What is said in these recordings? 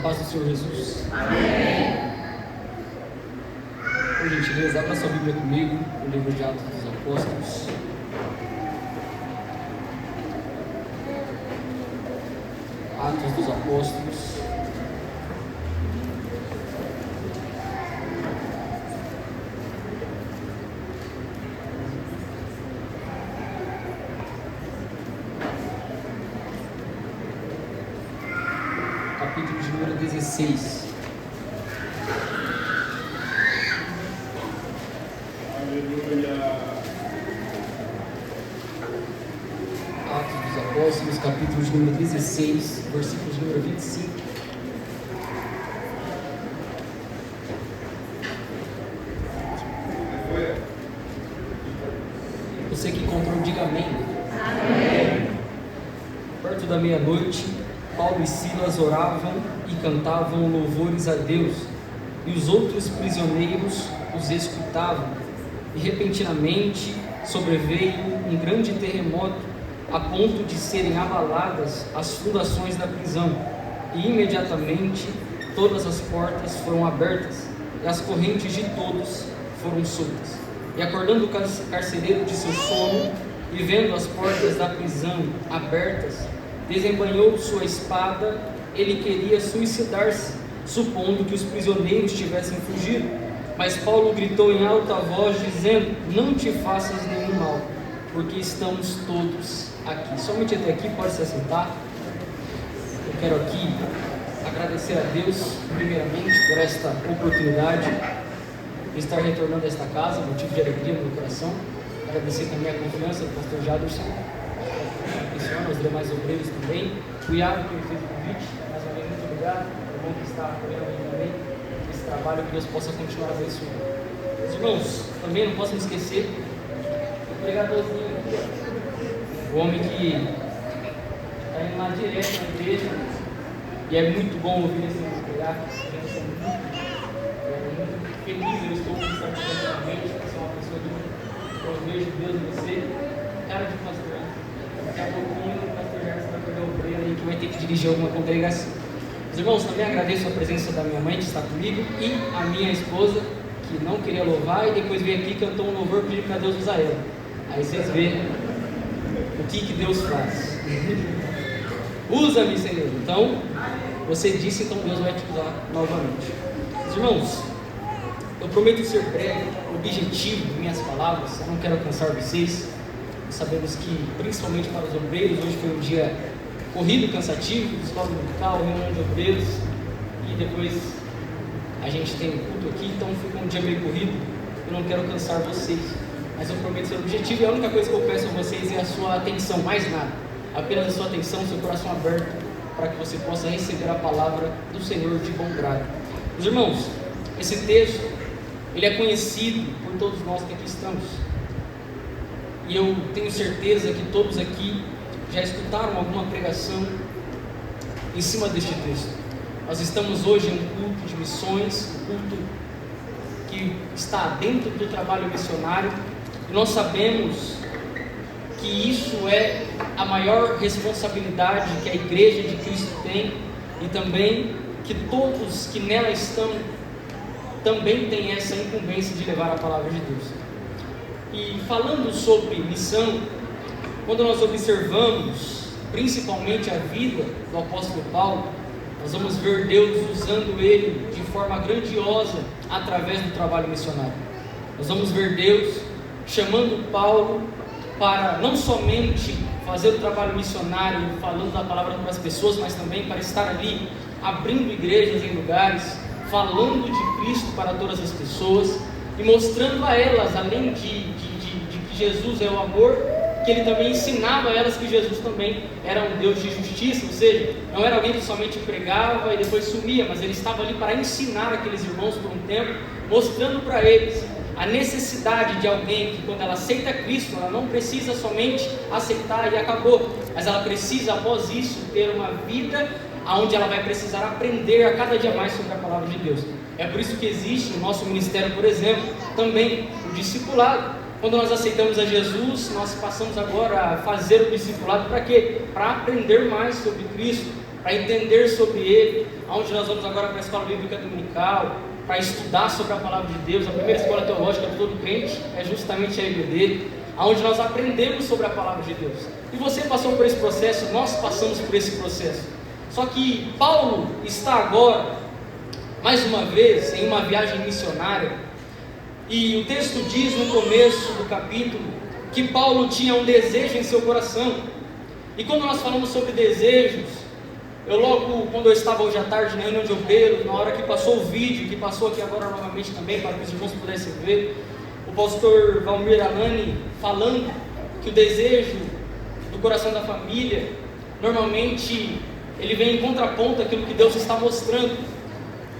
paz do Senhor Jesus. Amém. Por gentileza, abra sua Bíblia comigo, no livro de Atos dos Apóstolos. Atos dos Apóstolos. Capítulo de número 16. Atos dos Apóstolos, capítulo de número 16, versículos de número 25. Você que encontrou, diga amém. Amém. Perto da meia-noite, Paulo e Silas oravam e cantavam louvores a Deus, e os outros prisioneiros os escutavam. E repentinamente sobreveio um grande terremoto, a ponto de serem abaladas as fundações da prisão, e imediatamente todas as portas foram abertas, e as correntes de todos foram soltas. E acordando o carcereiro de seu sono, e vendo as portas da prisão abertas, desembainhou sua espada. Ele queria suicidar-se, supondo que os prisioneiros tivessem fugido. Mas Paulo gritou em alta voz, dizendo: não te faças nenhum mal, porque estamos todos aqui. Somente até aqui, pode se assentar. Eu quero aqui agradecer a Deus, primeiramente, por esta oportunidade de estar retornando a esta casa, motivo de alegria no meu coração. Agradecer também a confiança do pastor Jadson, os demais obreiros também, o Iago que fez o convite, mais uma vez muito obrigado, é bom que está apoiando aí também esse trabalho, que Deus possa continuar abençoando. Meus irmãos, também não posso me esquecer do pregadorzinho aqui, o homem que está indo lá direto na igreja, e é muito bom ouvir esse homem pregar. Eu sou muito feliz, eu estou com estar constantemente, você é uma pessoa de eu vejo Deus em você, cara de pastor. Daqui a pouquinho o pastor Gerson vai pegar o obreiro aí que vai ter que dirigir alguma congregação. Meus irmãos, também agradeço a presença da minha mãe que está comigo e a minha esposa, que não queria louvar e depois veio aqui e cantou um louvor pedindo para Deus usar ela. Aí vocês veem o que Deus faz. Usa-me, Senhor. Então, você disse, então Deus vai te usar novamente. Meus irmãos, eu prometo ser breve, objetivo de minhas palavras. Eu não quero cansar vocês. Sabemos que, principalmente para os obreiros, hoje foi um dia corrido e cansativo, escola dominical, reunião de obreiros, e depois a gente tem culto aqui, então foi um dia meio corrido. Eu não quero cansar vocês, mas eu prometo ser objetivo, e a única coisa que eu peço a vocês é a sua atenção, mais nada, apenas a sua atenção, seu coração aberto, para que você possa receber a palavra do Senhor de bom grado. Meus irmãos, esse texto, ele é conhecido por todos nós que aqui estamos, e eu tenho certeza que todos aqui já escutaram alguma pregação em cima deste texto. Nós estamos hoje em um culto de missões, um culto que está dentro do trabalho missionário, e nós sabemos que isso é a maior responsabilidade que a Igreja de Cristo tem, e também que todos que nela estão também têm essa incumbência de levar a palavra de Deus. E falando sobre missão, quando nós observamos principalmente a vida do apóstolo Paulo, nós vamos ver Deus usando ele de forma grandiosa através do trabalho missionário. Nós vamos ver Deus chamando Paulo para não somente fazer o trabalho missionário, falando da palavra para as pessoas, mas também para estar ali, abrindo igrejas em lugares, falando de Cristo para todas as pessoas, e mostrando a elas, além de que Jesus é o amor, que ele também ensinava a elas que Jesus também era um Deus de justiça, ou seja, não era alguém que somente pregava e depois sumia, mas ele estava ali para ensinar aqueles irmãos por um tempo, mostrando para eles a necessidade de alguém que, quando ela aceita Cristo, ela não precisa somente aceitar e acabou, mas ela precisa, após isso, ter uma vida onde ela vai precisar aprender a cada dia mais sobre a palavra de Deus. É por isso que existe no nosso ministério, por exemplo, também o discipulado. Quando nós aceitamos a Jesus, nós passamos agora a fazer o discipulado para quê? Para aprender mais sobre Cristo, para entender sobre Ele, onde nós vamos agora para a escola bíblica dominical, para estudar sobre a palavra de Deus. A primeira escola teológica de todo crente é justamente a IBD, onde nós aprendemos sobre a palavra de Deus. E você passou por esse processo, nós passamos por esse processo. Só que Paulo está agora, mais uma vez, em uma viagem missionária, e o texto diz no começo do capítulo que Paulo tinha um desejo em seu coração. E quando nós falamos sobre desejos, eu logo, quando eu estava hoje à tarde na reunião de obreiros, na hora que passou o vídeo, que passou aqui agora novamente também, para que os irmãos pudessem ver, o pastor Valmir Alani falando que o desejo do coração da família, normalmente, ele vem em contraponto àquilo que Deus está mostrando.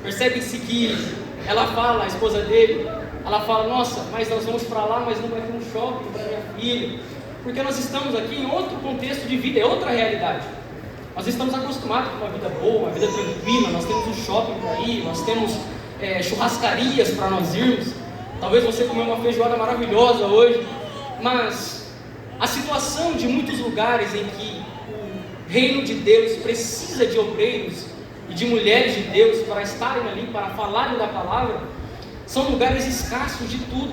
Percebe-se que ela fala, a esposa dele, ela fala: nossa, mas nós vamos para lá, mas não vai ter um shopping para minha filha, porque nós estamos aqui em outro contexto de vida, é outra realidade. Nós estamos acostumados com uma vida boa, uma vida tranquila, nós temos um shopping para ir, nós temos churrascarias para nós irmos. Talvez você comeu uma feijoada maravilhosa hoje, mas a situação de muitos lugares em que o reino de Deus precisa de obreiros e de mulheres de Deus para estarem ali, para falarem da palavra, são lugares escassos de tudo.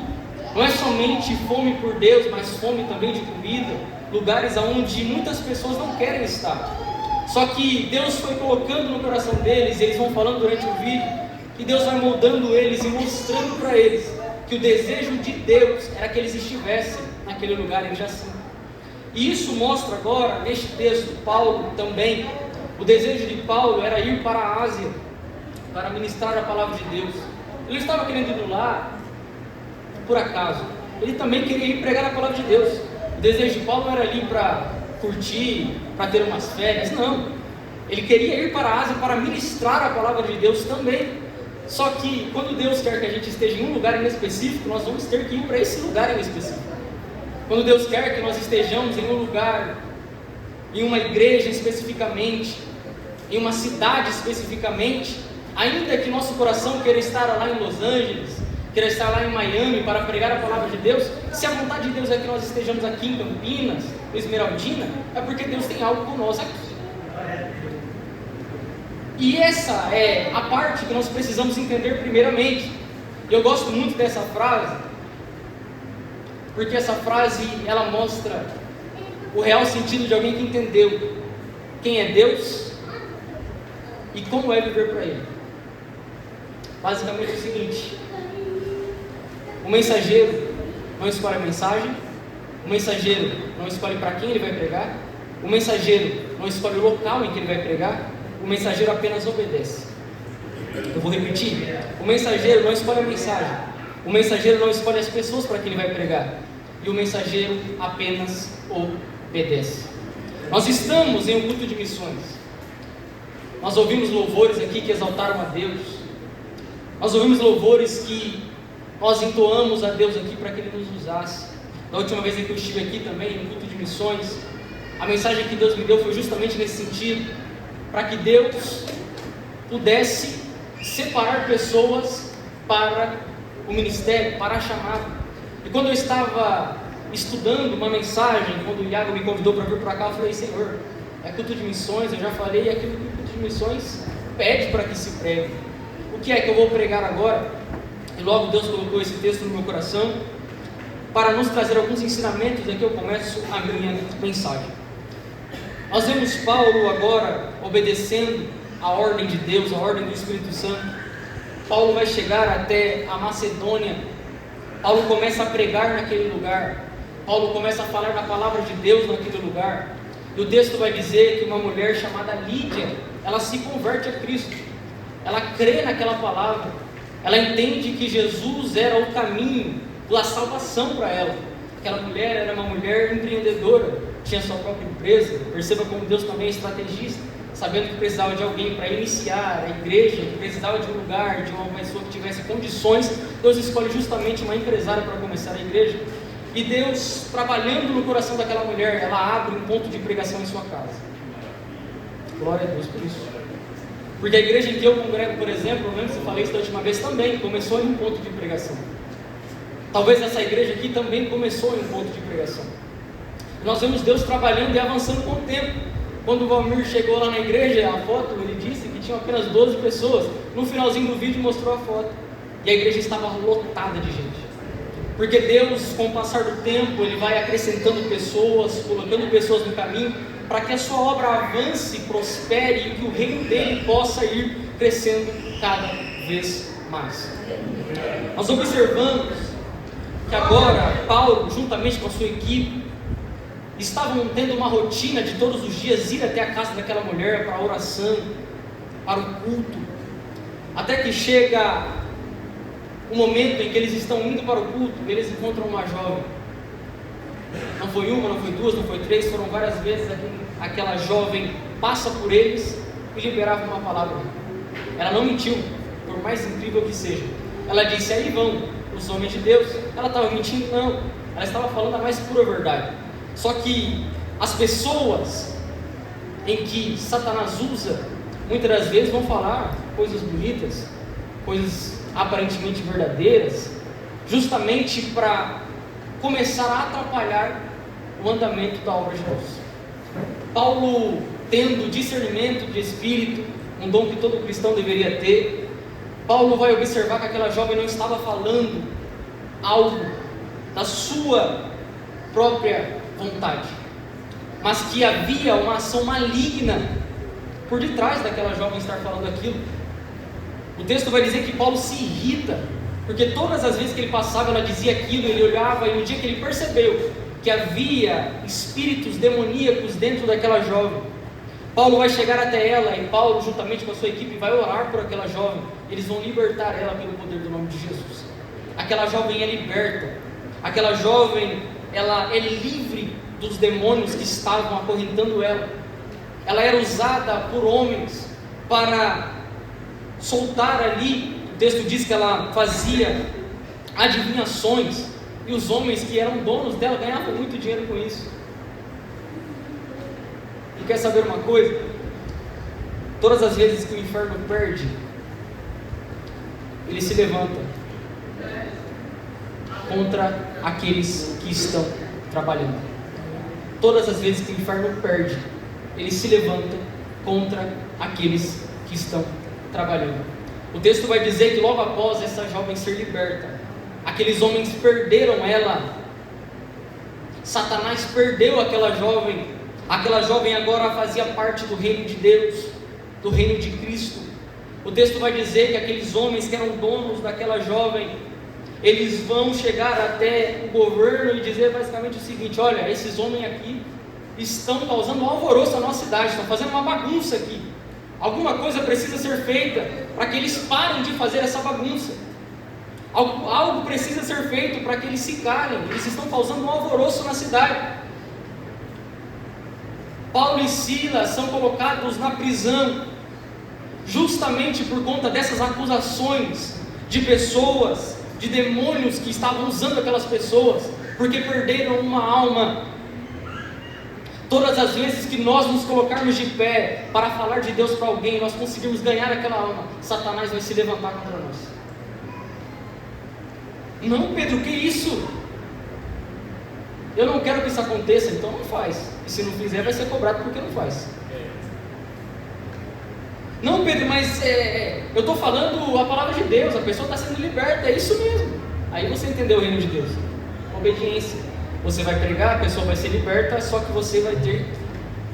Não é somente fome por Deus, mas fome também de comida, lugares onde muitas pessoas não querem estar. Só que Deus foi colocando no coração deles, eles vão falando durante o vídeo, que Deus vai moldando eles e mostrando para eles que o desejo de Deus era que eles estivessem naquele lugar em Jacinto. E isso mostra agora, neste texto, Paulo também. O desejo de Paulo era ir para a Ásia, para ministrar a palavra de Deus. Ele não estava querendo ir lá por acaso, ele também queria ir pregar a palavra de Deus. O desejo de Paulo não era ali para curtir, para ter umas férias, não. Ele queria ir para a Ásia para ministrar a palavra de Deus também. Só que quando Deus quer que a gente esteja em um lugar em específico, nós vamos ter que ir para esse lugar em específico. Quando Deus quer que nós estejamos em um lugar, em uma igreja especificamente, em uma cidade especificamente, ainda que nosso coração queira estar lá em Los Angeles, queira estar lá em Miami para pregar a palavra de Deus, se a vontade de Deus é que nós estejamos aqui em Campinas, em Esmeraldina, é porque Deus tem algo com nós aqui. E essa é a parte que nós precisamos entender primeiramente. Eu gosto muito dessa frase, porque essa frase, ela mostra o real sentido de alguém que entendeu quem é Deus e como é viver para Ele. Basicamente é o seguinte: o mensageiro não escolhe a mensagem, o mensageiro não escolhe para quem ele vai pregar, o mensageiro não escolhe o local em que ele vai pregar, o mensageiro apenas obedece. Eu vou repetir: o mensageiro não escolhe a mensagem, o mensageiro não escolhe as pessoas para quem ele vai pregar, e o mensageiro apenas obedece. Nós estamos em um culto de missões. Nós ouvimos louvores aqui que exaltaram a Deus. Nós ouvimos louvores que nós entoamos a Deus aqui para que Ele nos usasse. Da última vez que eu estive aqui também, no culto de missões, a mensagem que Deus me deu foi justamente nesse sentido, para que Deus pudesse separar pessoas para o ministério, para a chamada. E quando eu estava estudando uma mensagem, quando o Iago me convidou para vir para cá, eu falei: Senhor, é culto de missões, eu já falei aquilo que o culto de missões pede para que se pregue. O que é que eu vou pregar agora? E logo Deus colocou esse texto no meu coração para nos trazer alguns ensinamentos. Aqui eu começo a minha mensagem. Nós vemos Paulo agora obedecendo a ordem de Deus, a ordem do Espírito Santo. Paulo vai chegar até a Macedônia. Paulo começa a pregar naquele lugar. Paulo começa a falar da palavra de Deus naquele lugar. E o texto vai dizer que uma mulher chamada Lídia, ela se converte a Cristo. Ela crê naquela palavra. Ela entende que Jesus era o caminho da salvação para ela. Aquela mulher era uma mulher empreendedora, tinha sua própria empresa. Perceba como Deus também é estrategista, sabendo que precisava de alguém para iniciar a igreja, que precisava de um lugar, de uma pessoa que tivesse condições. Deus escolhe justamente uma empresária para começar a igreja. E Deus, trabalhando no coração daquela mulher, ela abre um ponto de pregação em sua casa. Glória a Deus por isso. Porque a igreja em que eu congrego, por exemplo, eu lembro que eu falei isso da última vez também, começou em um ponto de pregação. Talvez essa igreja aqui também começou em um ponto de pregação. Nós vemos Deus trabalhando e avançando com o tempo. Quando o Valmir chegou lá na igreja, a foto, ele disse que tinha apenas 12 pessoas. No finalzinho do vídeo mostrou a foto. E a igreja estava lotada de gente. Porque Deus, com o passar do tempo, Ele vai acrescentando pessoas, colocando pessoas no caminho, para que a sua obra avance, prospere e que o reino dele possa ir crescendo cada vez mais. Nós observamos que agora Paulo, juntamente com a sua equipe, estavam tendo uma rotina de todos os dias ir até a casa daquela mulher para a oração, para o culto, até que chega o momento em que eles estão indo para o culto e eles encontram uma jovem. Não foi uma, não foi duas, não foi três, foram várias vezes. Aquela jovem passa por eles e liberava uma palavra. Ela não mentiu, por mais incrível que seja. Ela disse: aí vão os homens de Deus. Ela estava mentindo? Não, ela estava falando a mais pura verdade. Só que as pessoas em que Satanás usa, muitas das vezes vão falar coisas bonitas, coisas aparentemente verdadeiras, justamente para começar a atrapalhar o andamento da obra de Deus. Paulo, tendo discernimento de espírito, um dom que todo cristão deveria ter, Paulo vai observar que aquela jovem não estava falando algo da sua própria vontade, mas que havia uma ação maligna por detrás daquela jovem estar falando aquilo. O texto vai dizer que Paulo se irrita, porque todas as vezes que ele passava, ela dizia aquilo, ele olhava, e no dia que ele percebeu que havia espíritos demoníacos dentro daquela jovem, Paulo vai chegar até ela, e Paulo, juntamente com a sua equipe, vai orar por aquela jovem. Eles vão libertar ela pelo poder do nome de Jesus. Aquela jovem é liberta, aquela jovem, ela é livre dos demônios que estavam acorrentando ela. Ela era usada por homens para soltar ali. O texto diz que ela fazia adivinhações, e os homens que eram donos dela ganhavam muito dinheiro com isso. E quer saber uma coisa? Todas as vezes que o inferno perde, ele se levanta contra aqueles que estão trabalhando. Todas as vezes que o inferno perde, ele se levanta contra aqueles que estão trabalhando. O texto vai dizer que logo após essa jovem ser liberta, aqueles homens perderam ela. Satanás perdeu aquela jovem agora fazia parte do reino de Deus, do reino de Cristo. O texto vai dizer que aqueles homens que eram donos daquela jovem, eles vão chegar até o governo e dizer basicamente o seguinte: olha, esses homens aqui estão causando um alvoroço na nossa cidade, estão fazendo uma bagunça aqui. Alguma coisa precisa ser feita para que eles parem de fazer essa bagunça. Algo precisa ser feito para que eles se calem. Eles estão causando um alvoroço na cidade. Paulo e Silas são colocados na prisão justamente por conta dessas acusações de pessoas, de demônios que estavam usando aquelas pessoas, porque perderam uma alma. Todas as vezes que nós nos colocarmos de pé para falar de Deus para alguém, nós conseguirmos ganhar aquela alma, Satanás vai se levantar contra nós. Não, Pedro, que isso? Eu não quero que isso aconteça, então não faz. E se não fizer, vai ser cobrado porque não faz. Não, Pedro, mas eu estou falando a palavra de Deus, a pessoa está sendo liberta, é isso mesmo. Aí você entendeu o reino de Deus. Obediência. Você vai pregar, a pessoa vai ser liberta, só que você vai ter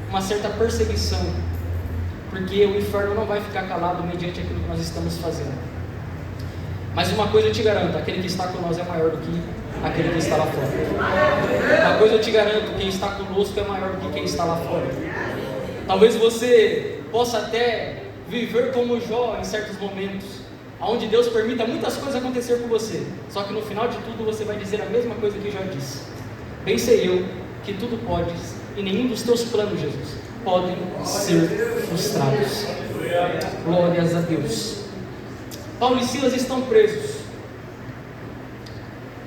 uma certa perseguição, porque o inferno não vai ficar calado mediante aquilo que nós estamos fazendo. Mas uma coisa eu te garanto: aquele que está com nós é maior do que aquele que está lá fora. Uma coisa eu te garanto: quem está conosco é maior do que quem está lá fora. Talvez você possa até viver como Jó em certos momentos, onde Deus permita muitas coisas acontecer com você, só que no final de tudo você vai dizer a mesma coisa que Jó disse: bem sei eu que tudo podes, e nenhum dos teus planos, Jesus, podem ser frustrados. Glórias a Deus. Paulo e Silas estão presos,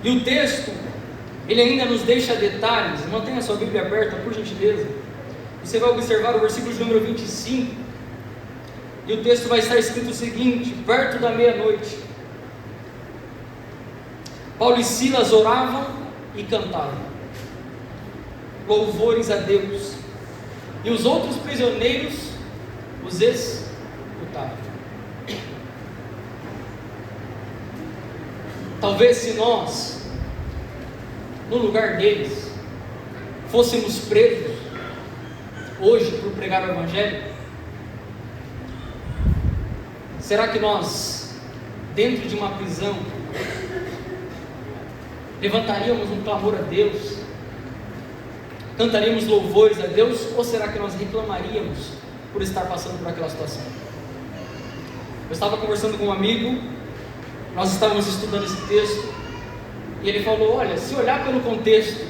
e o texto, ele ainda nos deixa detalhes. Mantenha a sua Bíblia aberta, por gentileza. Você vai observar o versículo de número 25, e o texto vai estar escrito o seguinte: perto da meia-noite, Paulo e Silas oravam e cantavam louvores a Deus, e os outros prisioneiros os escutavam. Talvez se nós, no lugar deles, fôssemos presos hoje por pregar o Evangelho, será que nós, dentro de uma prisão, levantaríamos um clamor a Deus, cantaríamos louvores a Deus, ou será que nós reclamaríamos por estar passando por aquela situação? Eu estava conversando com um amigo, nós estávamos estudando esse texto, e ele falou: olha, se olhar pelo contexto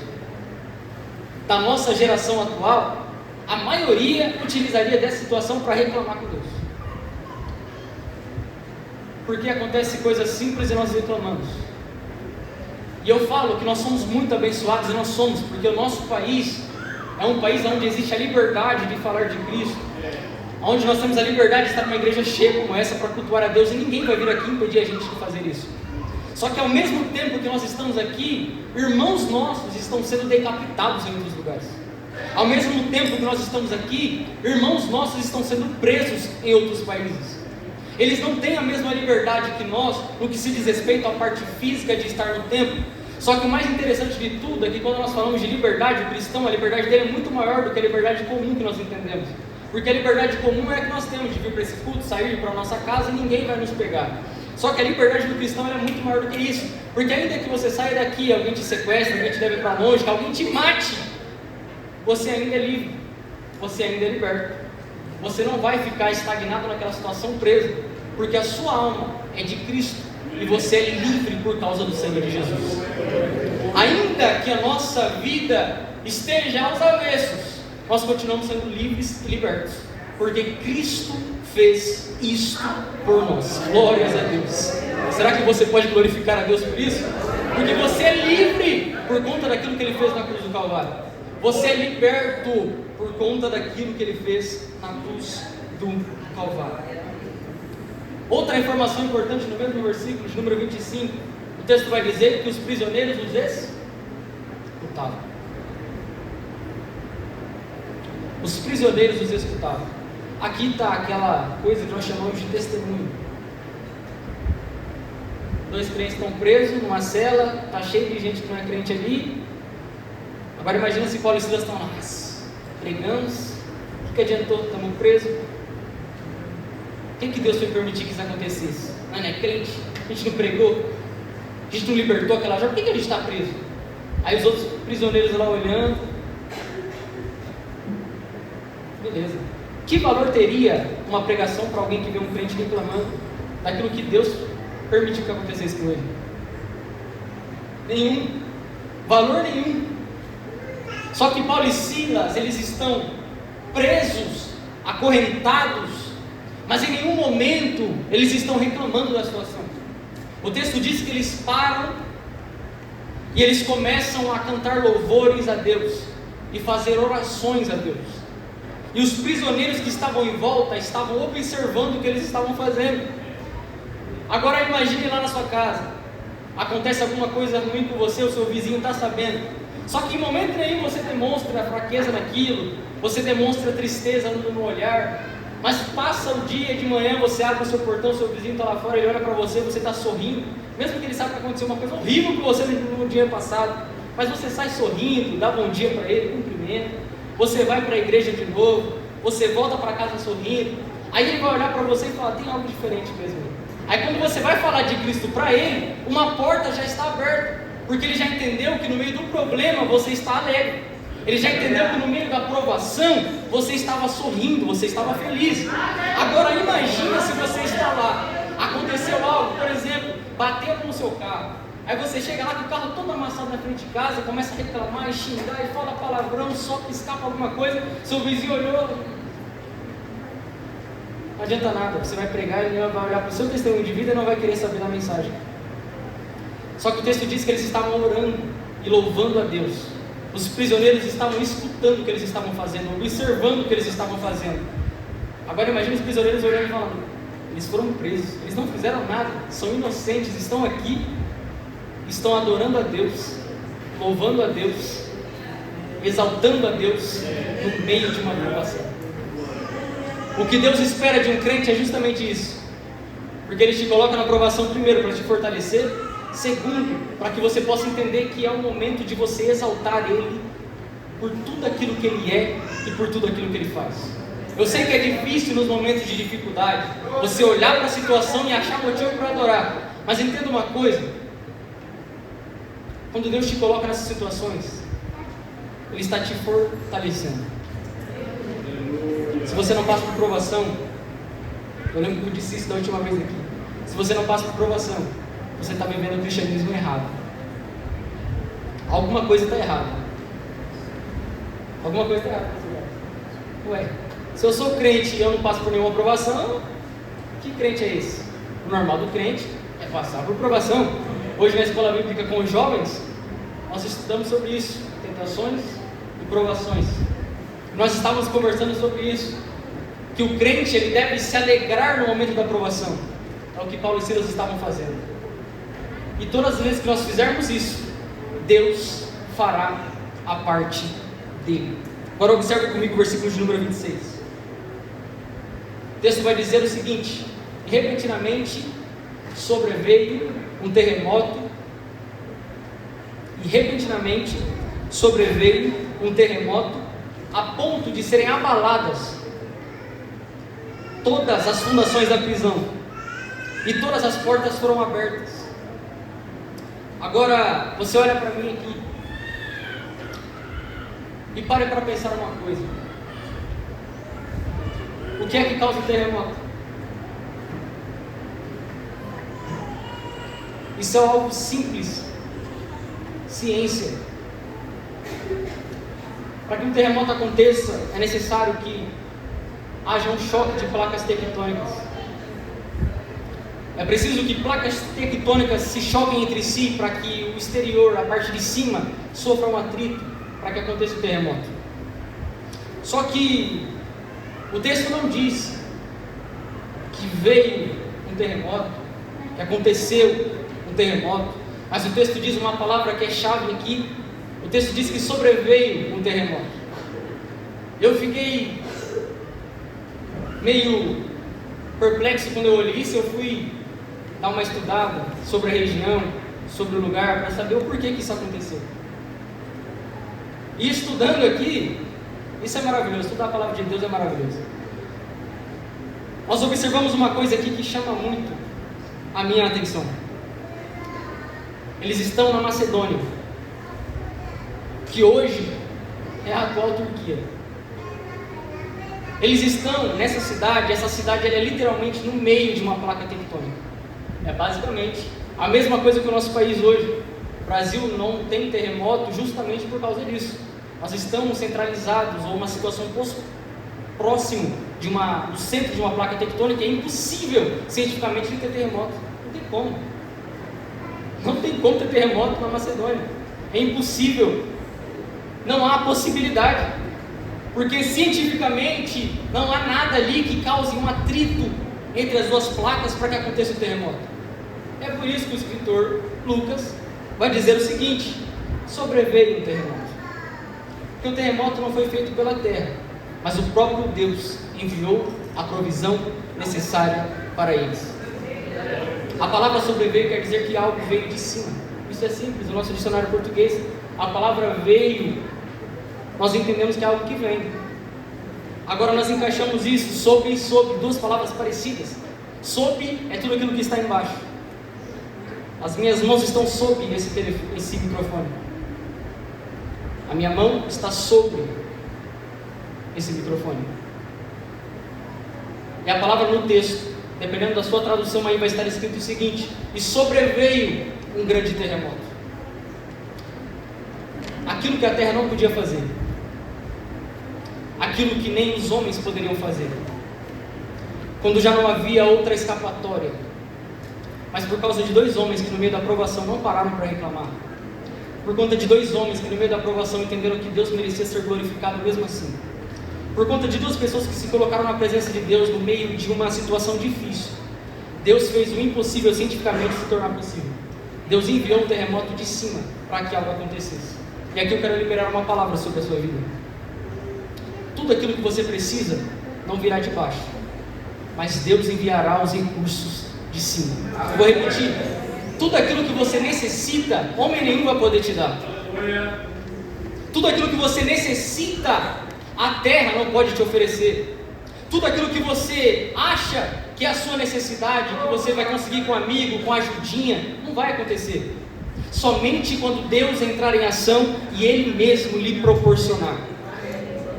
da nossa geração atual, a maioria utilizaria dessa situação para reclamar com Deus, porque acontece coisas simples e nós reclamamos. E eu falo que nós somos muito abençoados, e nós somos, porque o nosso país é um país onde existe a liberdade de falar de Cristo, onde nós temos a liberdade de estar numa igreja cheia como essa para cultuar a Deus, e ninguém vai vir aqui impedir a gente de fazer isso. Só que ao mesmo tempo que nós estamos aqui, irmãos nossos estão sendo decapitados em outros lugares. Ao mesmo tempo que nós estamos aqui, irmãos nossos estão sendo presos em outros países. Eles não têm a mesma liberdade que nós no que se diz respeito à parte física de estar no templo. Só que o mais interessante de tudo é que quando nós falamos de liberdade, o cristão, a liberdade dele é muito maior do que a liberdade comum que nós entendemos. Porque a liberdade comum é a que nós temos de vir para esse culto, sair para a nossa casa e ninguém vai nos pegar. Só que a liberdade do cristão é muito maior do que isso. Porque ainda que você saia daqui, alguém te sequestre, alguém te leve para longe, que alguém te mate, você ainda é livre, você ainda é liberto. Você não vai ficar estagnado naquela situação preso, porque a sua alma é de Cristo e você é livre por causa do sangue de Jesus. Ainda que a nossa vida esteja aos avessos, nós continuamos sendo livres e libertos, porque Cristo fez isto por nós. Glórias a Deus. Será que você pode glorificar a Deus por isso? Porque você é livre por conta daquilo que Ele fez na cruz do Calvário. Você é liberto por conta daquilo que Ele fez na cruz do Calvário. Outra informação importante no mesmo versículo, de número 25, o texto vai dizer que os prisioneiros os escutavam. Os prisioneiros os escutavam. Aqui está aquela coisa que nós chamamos de testemunho. 2 crentes estão presos numa cela, está cheio de gente que não é crente ali. Agora imagina se Paulo e Silas estão lá, pregamos, o que adiantou, estamos presos. O que Deus foi permitir que isso acontecesse? Não é crente, a gente não pregou, a gente não libertou aquela jovem, por que a gente está preso? Aí os outros prisioneiros lá olhando, beleza. Que valor teria uma pregação para alguém que vê um crente reclamando daquilo que Deus permitiu que acontecesse com ele? Nenhum, valor nenhum. Só que Paulo e Silas, eles estão presos, acorrentados, mas em nenhum momento eles estão reclamando da situação. O texto diz que eles param e eles começam a cantar louvores a Deus e fazer orações a Deus. E os prisioneiros que estavam em volta estavam observando o que eles estavam fazendo. Agora imagine lá na sua casa, acontece alguma coisa ruim com você, o seu vizinho está sabendo. Só que em momento nenhum você demonstra fraqueza naquilo, você demonstra tristeza no olhar, mas passa o dia de manhã, você abre o seu portão, seu vizinho está lá fora, ele olha para você, você está sorrindo, mesmo que ele saiba que aconteceu uma coisa horrível com você no dia passado, mas você sai sorrindo, dá bom dia para ele, cumprimenta, você vai para a igreja de novo, você volta para casa sorrindo, aí ele vai olhar para você e falar, tem algo diferente mesmo. Aí quando você vai falar de Cristo para ele, uma porta já está aberta, porque ele já entendeu que no meio do problema você está alegre. Ele já entendeu que no meio da provação você estava sorrindo, você estava feliz. Agora imagina se você está lá, aconteceu algo, por exemplo, bateu no seu carro. Aí você chega lá com o carro todo amassado na frente de casa, começa a reclamar e xingar e fala palavrão, só que escapa alguma coisa, seu vizinho olhou. Não adianta nada, você vai pregar e ele vai olhar para o seu testemunho de vida e não vai querer saber da mensagem. Só que o texto diz que eles estavam orando e louvando a Deus. Os prisioneiros estavam escutando o que eles estavam fazendo, observando o que eles estavam fazendo. Agora imagine os prisioneiros olhando e falando, eles foram presos, eles não fizeram nada, são inocentes, estão aqui, estão adorando a Deus, louvando a Deus, exaltando a Deus no meio de uma provação. O que Deus espera de um crente é justamente isso, porque Ele te coloca na provação, primeiro, para te fortalecer, segundo, para que você possa entender que é o momento de você exaltar Ele por tudo aquilo que Ele é e por tudo aquilo que Ele faz. Eu sei que é difícil nos momentos de dificuldade você olhar para a situação e achar motivo para adorar, mas entenda uma coisa: quando Deus te coloca nessas situações, Ele está te fortalecendo. Se você não passa por provação, eu lembro que eu disse isso da última vez aqui, se você não passa por provação, você está vivendo o cristianismo errado. Alguma coisa está errada. Alguma coisa está errada. Ué, se eu sou crente e eu não passo por nenhuma provação, que crente é esse? O normal do crente é passar por provação. Hoje na escola bíblica com os jovens, nós estudamos sobre isso, tentações e provações. Nós estávamos conversando sobre isso, que o crente ele deve se alegrar no momento da provação. É o que Paulo e Silas estavam fazendo. E todas as vezes que nós fizermos isso, Deus fará a parte dele. Agora observe comigo o versículo de número 26. O texto vai dizer o seguinte: repentinamente sobreveio um terremoto, e repentinamente sobreveio um terremoto, a ponto de serem abaladas todas as fundações da prisão, e todas as portas foram abertas. Agora, você olha para mim aqui, e pare para pensar uma coisa: o que é que causa o terremoto? Isso é algo simples, ciência. Para que um terremoto aconteça, é necessário que haja um choque de placas tectônicas. É preciso que placas tectônicas se choquem entre si para que o exterior, a parte de cima, sofra um atrito para que aconteça o terremoto. Só que o texto não diz que veio um terremoto, que aconteceu um terremoto, mas o texto diz uma palavra que é chave aqui. O texto diz que sobreveio um terremoto. Eu fiquei meio perplexo quando eu olhei isso. Eu fui dar uma estudada sobre a região, sobre o lugar, para saber o porquê que isso aconteceu. E estudando aqui, isso é maravilhoso, estudar a palavra de Deus é maravilhoso. Nós observamos uma coisa aqui que chama muito a minha atenção. Eles estão na Macedônia, que hoje é a atual Turquia. Eles estão nessa cidade, essa cidade ela é literalmente no meio de uma placa tectônica. É basicamente a mesma coisa que o nosso país hoje. O Brasil não tem terremoto justamente por causa disso. Nós estamos centralizados, ou uma situação próximo do centro de uma placa tectônica. É impossível cientificamente ter terremoto. Não tem como. Não tem como ter terremoto na Macedônia. É impossível. Não há possibilidade. Porque cientificamente não há nada ali que cause um atrito entre as duas placas para que aconteça o terremoto. É por isso que o escritor Lucas vai dizer o seguinte: sobreveio um terremoto. Porque o terremoto não foi feito pela terra, mas o próprio Deus enviou a provisão necessária para eles. A palavra sobreveio quer dizer que algo veio de cima. Isso é simples, no nosso dicionário português, a palavra veio, nós entendemos que é algo que vem. Agora nós encaixamos isso sob e sob, duas palavras parecidas. Sob é tudo aquilo que está embaixo. As minhas mãos estão sob esse microfone. A minha mão está sobre esse microfone. E a palavra no texto, dependendo da sua tradução, aí vai estar escrito o seguinte: e sobreveio um grande terremoto. Aquilo que a terra não podia fazer, aquilo que nem os homens poderiam fazer, quando já não havia outra escapatória, mas por causa de dois homens que no meio da provação não pararam para reclamar, por conta de dois homens que no meio da provação entenderam que Deus merecia ser glorificado mesmo assim, por conta de duas pessoas que se colocaram na presença de Deus no meio de uma situação difícil, Deus fez o impossível cientificamente se tornar possível. Deus enviou um terremoto de cima para que algo acontecesse. E aqui eu quero liberar uma palavra sobre a sua vida. Tudo aquilo que você precisa não virá de baixo, mas Deus enviará os recursos de cima. Eu vou repetir: tudo aquilo que você necessita, homem nenhum vai poder te dar. Tudo aquilo que você necessita, a terra não pode te oferecer. Tudo aquilo que você acha que é a sua necessidade, que você vai conseguir com um amigo, com ajudinha, não vai acontecer. Somente quando Deus entrar em ação e Ele mesmo lhe proporcionar.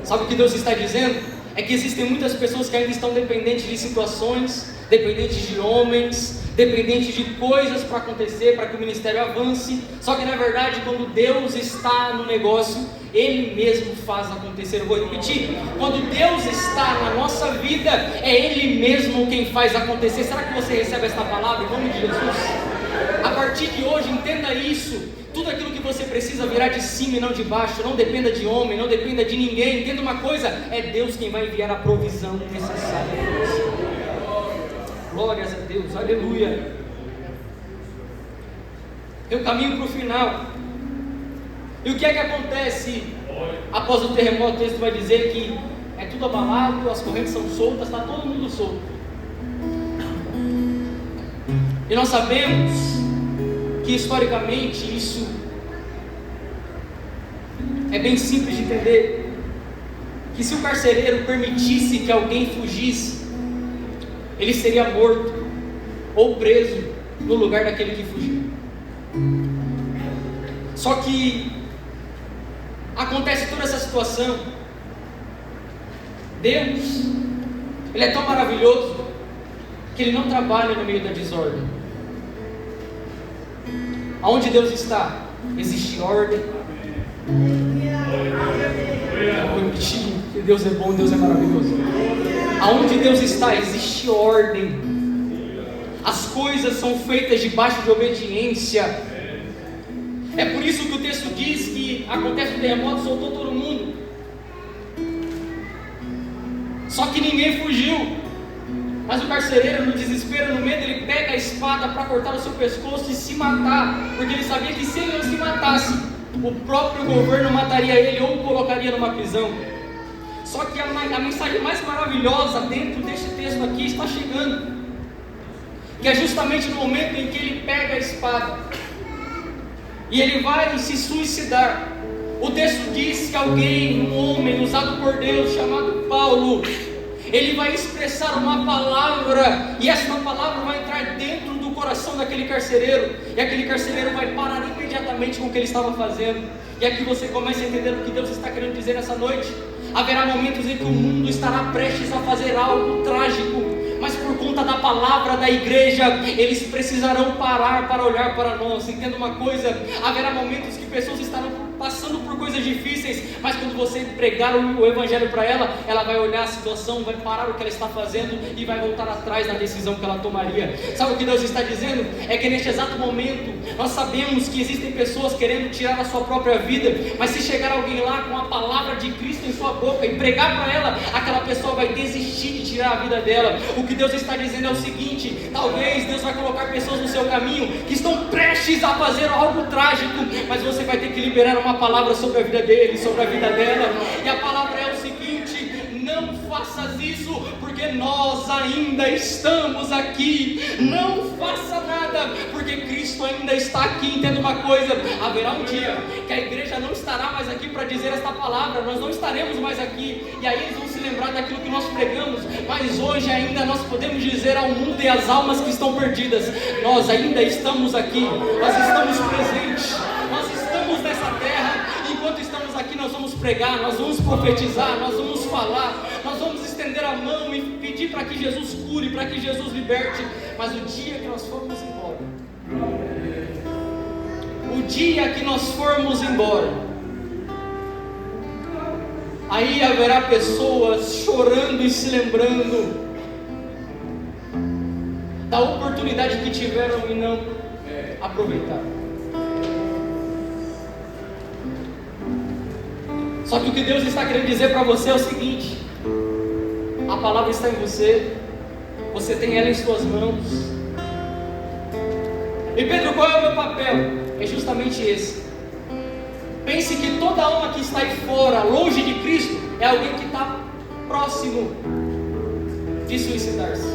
Sabe o que Deus está dizendo? É que existem muitas pessoas que ainda estão dependentes de situações, dependentes de homens, dependentes de coisas para acontecer, para que o ministério avance. Só que na verdade, quando Deus está no negócio, Ele mesmo faz acontecer. Eu vou repetir: quando Deus está na nossa vida, é Ele mesmo quem faz acontecer. Será que você recebe esta palavra em nome de Jesus? A partir de hoje, entenda isso: tudo aquilo que você precisa virá de cima e não de baixo. Não dependa de homem, não dependa de ninguém. Entenda uma coisa: é Deus quem vai enviar a provisão necessária para você. Glórias a Deus, aleluia. Eu caminho para o final. E o que é que acontece após o terremoto? O texto vai dizer que é tudo abalado, as correntes são soltas, está todo mundo solto. E nós sabemos que historicamente isso é bem simples de entender, que se o carcereiro permitisse que alguém fugisse, ele seria morto ou preso no lugar daquele que fugiu. Só que acontece toda essa situação. Deus, Ele é tão maravilhoso que Ele não trabalha no meio da desordem. Aonde Deus está, existe ordem. Eu vou repetir, que Deus é bom, Deus é maravilhoso. Aonde Deus está, existe ordem. As coisas são feitas debaixo de obediência. É por isso que o texto diz que acontece o terremoto, soltou todo mundo. Só que ninguém fugiu. Mas o carcereiro, no desespero, no medo, ele pega a espada para cortar o seu pescoço e se matar, porque ele sabia que se ele não se matasse, o próprio governo mataria ele ou o colocaria numa prisão. Só que a mensagem mais maravilhosa dentro deste texto aqui está chegando, que é justamente no momento em que ele pega a espada e ele vai se suicidar. O texto diz que alguém, um homem usado por Deus, chamado Paulo, ele vai expressar uma palavra, e essa palavra vai entrar dentro do coração daquele carcereiro, e aquele carcereiro vai parar imediatamente com o que ele estava fazendo. E aqui você começa a entender o que Deus está querendo dizer nessa noite. Haverá momentos em que o mundo estará prestes a fazer algo trágico, mas por conta da palavra da igreja, eles precisarão parar para olhar para nós. Entenda uma coisa: haverá momentos que pessoas estarão passando por coisas difíceis, mas quando você pregar o evangelho para ela, ela vai olhar a situação, vai parar o que ela está fazendo e vai voltar atrás na decisão que ela tomaria. Sabe o que Deus está dizendo? É que neste exato momento, nós sabemos que existem pessoas querendo tirar a sua própria vida, mas se chegar alguém lá com a palavra de Cristo em sua boca e pregar para ela, aquela pessoa vai desistir de tirar a vida dela. O que Deus está dizendo é o seguinte: talvez Deus vai colocar pessoas no seu caminho que estão prestes a fazer algo trágico, mas você vai ter que liberar uma palavra sobre a vida dele, sobre a vida dela. E a palavra é o seguinte: não faças isso, porque nós ainda estamos aqui. Não faça nada, porque Cristo ainda está aqui. Entenda uma coisa: haverá um dia que a igreja não estará mais aqui para dizer esta palavra, nós não estaremos mais aqui, e aí eles vão se lembrar daquilo que nós pregamos, mas hoje ainda nós podemos dizer ao mundo e às almas que estão perdidas: nós ainda estamos aqui, nós estamos presentes, nós estamos nessa terra. Enquanto estamos aqui, nós vamos pregar, nós vamos profetizar, nós vamos falar, nós vamos estender a mão e pedir para que Jesus cure, para que Jesus liberte. Mas o dia que nós formos embora, o dia que nós formos embora, aí haverá pessoas chorando e se lembrando da oportunidade que tiveram e não aproveitaram. Só que o que Deus está querendo dizer para você é o seguinte: a palavra está em você, você tem ela em suas mãos. E Pedro, qual é o meu papel? É justamente esse: Pense que toda alma que está aí fora, longe de Cristo, é alguém que está próximo de suicidar-se.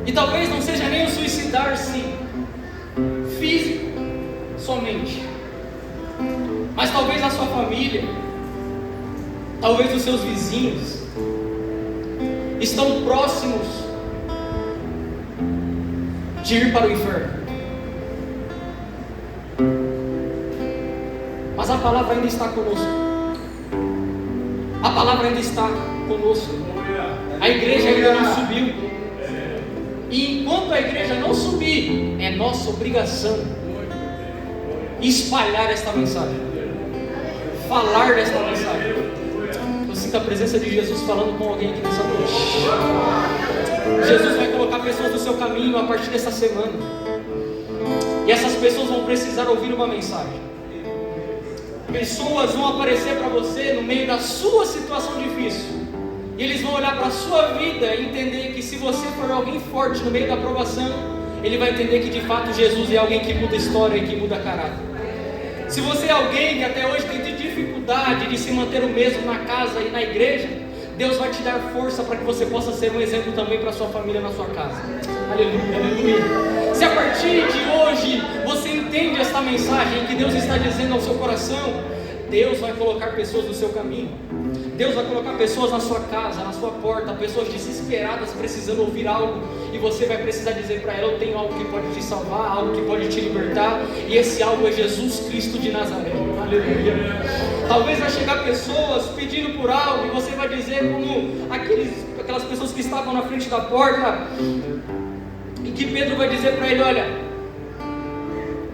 E talvez não seja nem o suicidar-se físico somente, mas talvez a sua família, talvez os seus vizinhos estão próximos de ir para o inferno. Mas a palavra ainda está conosco. A palavra ainda está conosco. A igreja ainda não subiu. E enquanto a igreja não subir, é nossa obrigação espalhar esta mensagem, falar desta mensagem. Eu sinto a presença de Jesus falando com alguém aqui nessa noite. Jesus vai colocar pessoas no seu caminho a partir dessa semana. E essas pessoas vão precisar ouvir uma mensagem. Pessoas vão aparecer para você no meio da sua situação difícil. E eles vão olhar para a sua vida e entender que se você for alguém forte no meio da provação, ele vai entender que de fato Jesus é alguém que muda história e que muda caráter. Se você é alguém que até hoje tem dificuldade de se manter o mesmo na casa e na igreja, Deus vai te dar força para que você possa ser um exemplo também para a sua família na sua casa. Aleluia, aleluia. Se a partir de hoje você entende esta mensagem que Deus está dizendo ao seu coração, Deus vai colocar pessoas no seu caminho. Deus vai colocar pessoas na sua casa, na sua porta, pessoas desesperadas precisando ouvir algo, e você vai precisar dizer para ela: eu tenho algo que pode te salvar, algo que pode te libertar, e esse algo é Jesus Cristo de Nazaré. Aleluia. Talvez vai chegar pessoas pedindo por algo, e você vai dizer como aquelas pessoas que estavam na frente da porta, e que Pedro vai dizer para ele: olha,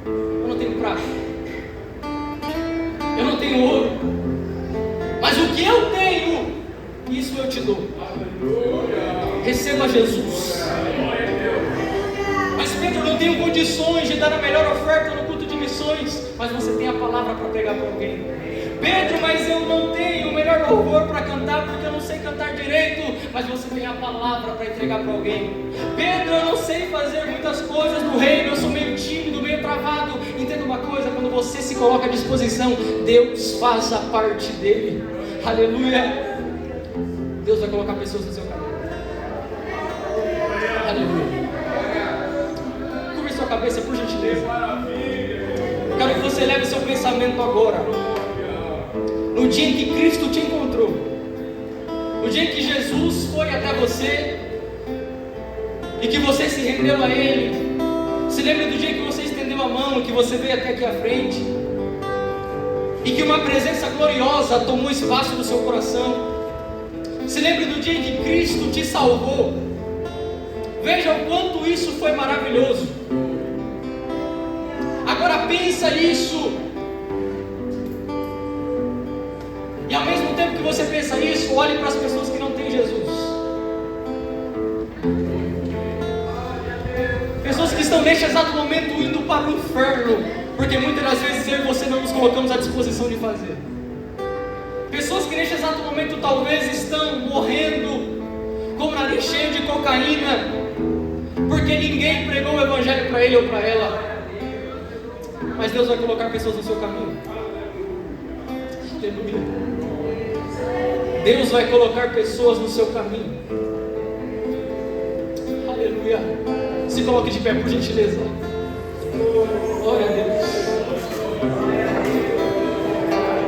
eu não tenho prata, eu não tenho ouro, mas o que eu tenho, isso eu te dou. Receba Jesus. Mas Pedro, não tenho condições de dar a melhor oferta no culto de missões, mas você tem a palavra para pregar para alguém. Pedro, mas eu não tenho o melhor louvor para cantar, porque eu não sei cantar direito, mas você tem a palavra para entregar para alguém. Pedro, eu não sei fazer muitas coisas no reino, eu sou meio tímido, meio travado. Entenda uma coisa: quando você se coloca à disposição, Deus faz a parte dele. Aleluia. Deus vai colocar pessoas no seu caminho. Aleluia. Curva sua cabeça, por gentileza. Quero que você leve seu pensamento agora no dia em que Cristo te encontrou, no dia em que Jesus foi até você e que você se rendeu a Ele. Se lembre do dia que você estendeu a mão, que você veio até aqui à frente e que uma presença gloriosa tomou espaço no seu coração. Se lembre do dia em que Cristo te salvou. Veja o quanto isso foi maravilhoso. Agora pensa isso, e ao mesmo tempo que você pensa isso, olhe para as pessoas que não têm Jesus. Pessoas que estão neste exato momento indo para o inferno, porque muitas das vezes eu e você não nos colocamos à disposição de fazer. Pessoas que neste exato momento talvez estão morrendo com o nariz cheio de cocaína, porque ninguém pregou o evangelho para ele ou para ela. Mas Deus vai colocar pessoas no seu caminho. Aleluia. Deus vai colocar pessoas no seu caminho. Aleluia. Se coloque de pé, por gentileza. Glória a Deus.